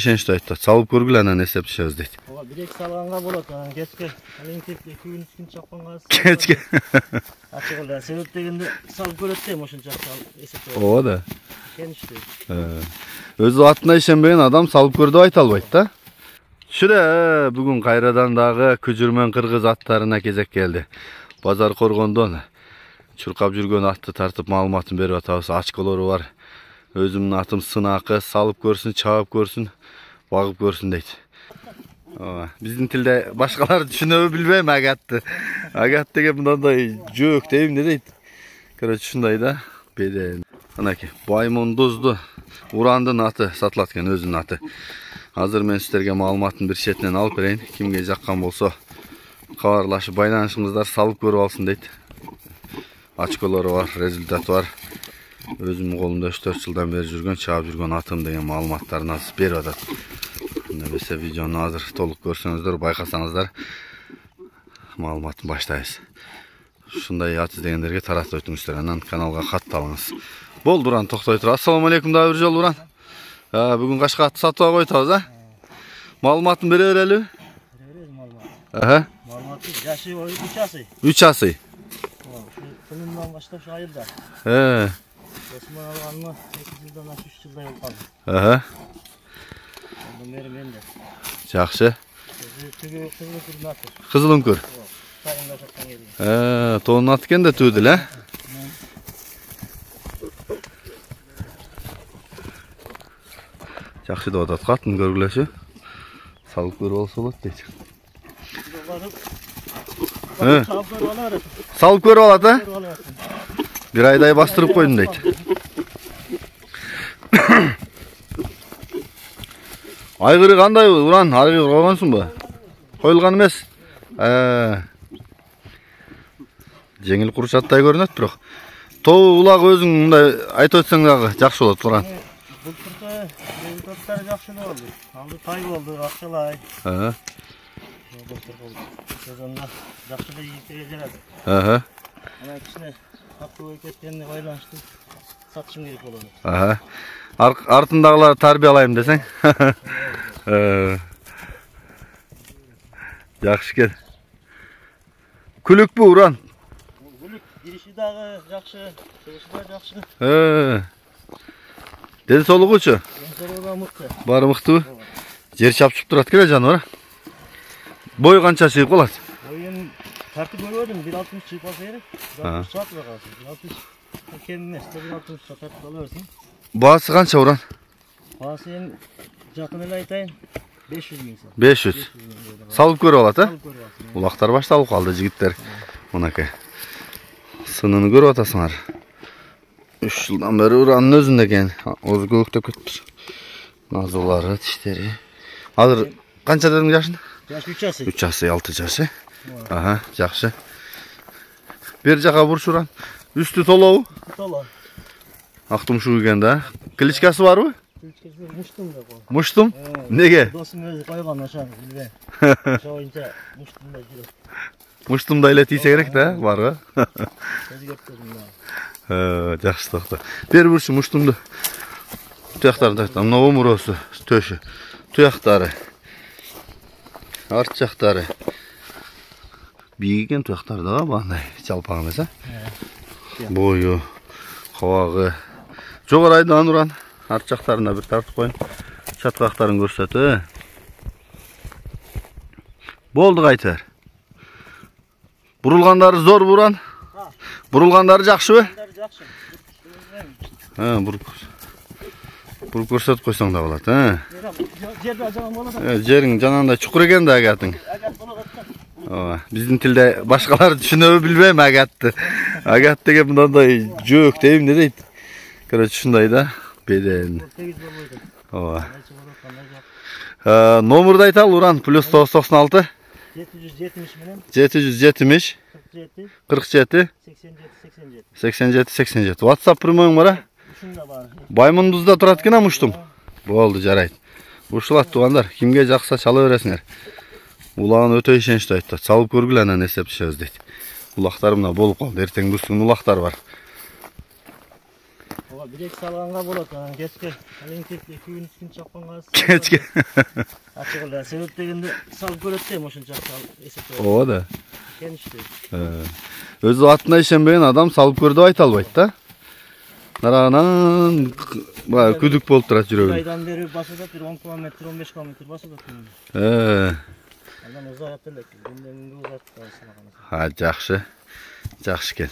ишеничти айтты. Салып көргүлө анан эсептешебиз дейт. Ооба, бирек салганга болот. Анан кечке алентип 2 күн 3 күн чапканга. Кечке. Ачык эле себеп дегенде салып көрөт дейм, ошонча эсептеп. Ооба да. Кеништи. Өзү атына ишенбеген адам салып көр деп айта албайт да. Шүрө, бүгүн кайрадан дагы күжүрмөн кыргыз аттарына кезек келди. Базар Коргондон чуркап жүргөн атты тартып маалыматын берип атабыз. Ачколору бар. Өзүмдүн атым сынакы, салып көрсүн, чаап көрсүн, багып көрсүн дейт. Биздин тилде башкалар түшүнөбү билбейм агатты. Агат деген мындай жөөк дейм дейт. Короче, ушундай да. Беден. Анакей Баймондузду Урандын аты сатылат экен, өзүнүн аты. Азыр мен сиздерге маалыматын бир четинен алып берейин. Кимге жаккан болсо кабарлашып байланышыңыздар, салып көрүп алсын дейт. Ачколору бар, результаты бар. Өзүмдүн колумда 3-4 жылдан бери жүргөн, чаап жүргөн атым деген маалыматтарын азыр берип атат. Небесе видеону азыр толук көрсөңүздөр, байкасаңыздар маалыматын баштайбыз. Ушундай ат издегендерге таратып өтүңүздөр, анан каналга катталыңыз. Болду, Уран токтой тур. Ассаламу алейкум да бир жолу, Уран. Бүгүн кашка атты сатып алып койтабыз, Маалыматын бере берели. Беребиз маалымат. Маалыматы жашы 3 асый. 3 асый. Кылымдан баштап ушу айылда. Осман алганыма 8 жылдан ашык 3 жылдай болуп калды. Андан бери менде. Жакшы. Кызыл аты. Кызыл үңкүр. Сайында саткан келди. Тоонун аты экен да түүдүл, Жакшы деп атат, катын көргүлөчү. Салып көрүп алса болот дейт. Салып көрүп алат, Бир айдай бастырып койдум дейт. Айгыры кандай, Уран? Айгыр койгонсуңбу? Коюлган эмес. Жеңил курчаттай көрүнөт, бирок тоо улак өзүң мындай айтып өтсөң дагы жакшы болот, Уран. Результаттары жакшы болду. Алды тай болду, акчалай. Сезонда жакшы да ийгиликке жарады. Анан кичине катуу болуп кеткенине байланыштуу сатышым керек болот. Артындагылар тарбиялайм десең. Жакшы экен. Күлүкпү, Уран? Күлүк, кириши дагы жакшы, чыгышы да жакшы. Ден соолугучу? Ден соолугу да мыкты. Баары мыктыбы? Жер чапчып турат келе жаныбар. Бою канча чыгып калат? Боюн тартып көрбөдүм, 1.60 чыгып калса керек. 1.60 саат багасы. 1.60 кем эмес, 1.60 тартып кала берсин. Баасы канча, Уран? Баасы эми жакын эле айтайын, 500 миң сом. 500. Салып көрүп алат, Улактар башталып калды, жигиттер. Мынакей. Сынын көрүп атасыңар. 3 жылдан бери Уранын өзүндө экен. Өзү көктөп кетти. Назылары, тиштери. Азыр канча дедиң жашын? Жашы 3 асый. 3 асый, 6 жашы. Жакшы. Бер жака бурч, Уран. Үстү толобу? Толо. Актумшу кийген да. Кличкасы барбы? Кличкасы Муштум деп кой. Муштум? Неге? Досум өзү койгон, ошо билбейм. Ошо боюнча Муштумда жүрөт. Муштумда эле тийсе керек да, барбы? Өзгөртөдүм да. Жакшы токто. Бер бурчу Муштумду. Туяктарын мына омуросу, төшү, туяктары. Арт жактары. Бийген туяктары да бандай, жалпак эмес, Бою, кабагы. Жогорайдан, Уран. Арт жактарына бир тартып коюн. Чаткактарын көрсөтө. Болду кайтер. Бурулгандары зор, Уран. Бурулгандары жакшыбы? Жакшы. Буруп көрсөтүп койсоң да болот, Жерде жаган болот. Жериң жанагындай чукур экен да агатың. Агат болот. Биздин тилде башкалар түшүнөбү билбейм агатты. Агат деген мындай жөөк дейм дейт. Короче, ушундай да. Беден. Номурду айталы, Уран. +996 770 менен 770 47 87 87. WhatsApp прямойң бар, Баймондузда турат экен, Муштум. Болду, жарайт. Ушулат туугандар, кимге жакса чала бересиңер. Улагын өтө ишеничти айтты. Салып көргүлө анан эсептешебиз дейт. Улактар мына болуп калды. Эртең бүстүн улактар бар. Bilek salğanга bolat. Kechke alenket 2 gün çapqanga. Kechke. Açık эле. Себеп дегенде салып көрөт дейм ошонча эсептеп. Ооба да. Кеништи. Өзү атына ишенбеген адам салып көр деп айта албайт да. Нарагынан баягы күдүк болуп турат жүрөгүн. Айдан бери басып жатыр 10 км, 15 км басып жатыр. Андан узат элек. Күндөн күнгө узат. Жакшы. Жакшы экен.